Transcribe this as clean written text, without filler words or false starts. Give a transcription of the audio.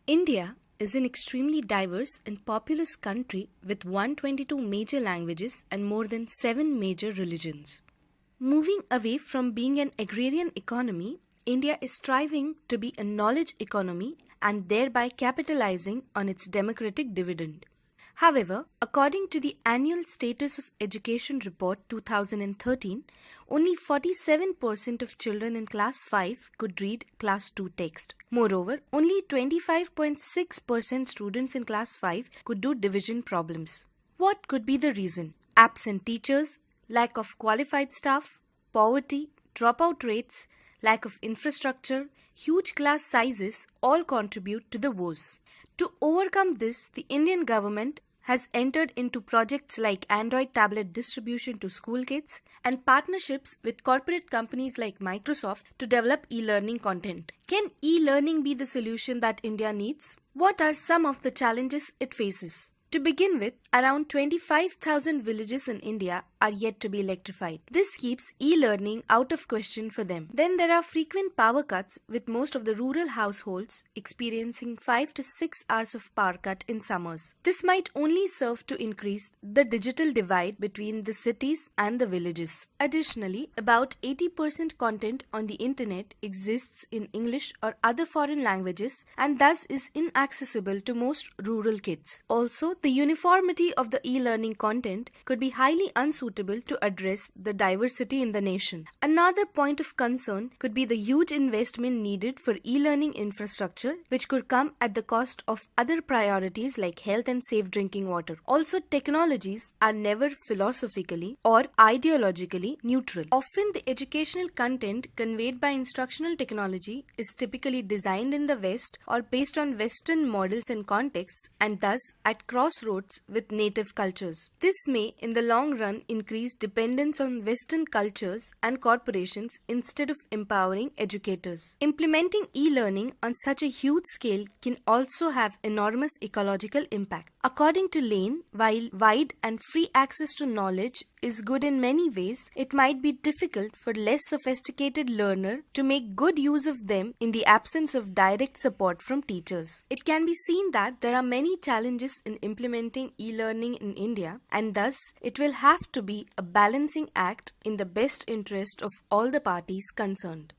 India is an extremely diverse and populous country with 122 major languages and more than 7 major religions. Moving away from being an agrarian economy, India is striving to be a knowledge economy and thereby capitalizing on its democratic dividend. However, according to the Annual Status of Education Report 2013, only 47% of children in Class 5 could read Class 2 text. Moreover, only 25.6% students in Class 5 could do division problems. What could be the reason? Absent teachers, lack of qualified staff, poverty, dropout rates, lack of infrastructure, huge class sizes all contribute to the woes. To overcome this, the Indian government has entered into projects like Android tablet distribution to school kids and partnerships with corporate companies like Microsoft to develop e-learning content. Can e-learning be the solution that India needs? What are some of the challenges it faces? To begin with, around 25,000 villages in India are yet to be electrified. This keeps e-learning out of question for them. Then there are frequent power cuts, with most of the rural households experiencing 5 to 6 hours of power cut in summers. This might only serve to increase the digital divide between the cities and the villages. Additionally, about 80% content on the internet exists in English or other foreign languages and thus is inaccessible to most rural kids. Also, the uniformity of the e-learning content could be highly unsuitable to address the diversity in the nation. Another point of concern could be the huge investment needed for e-learning infrastructure, which could come at the cost of other priorities like health and safe drinking water. Also, technologies are never philosophically or ideologically neutral. Often, the educational content conveyed by instructional technology is typically designed in the West or based on Western models and contexts, and thus at crossroads with native cultures. This may, in the long run, increase dependence on Western cultures and corporations instead of empowering educators. Implementing e-learning on such a huge scale can also have enormous ecological impact. According to Lane, while wide and free access to knowledge is good in many ways, it might be difficult for less sophisticated learner to make good use of them in the absence of direct support from teachers. It can be seen that there are many challenges in implementing e-learning in India, and thus it will have to be a balancing act in the best interest of all the parties concerned.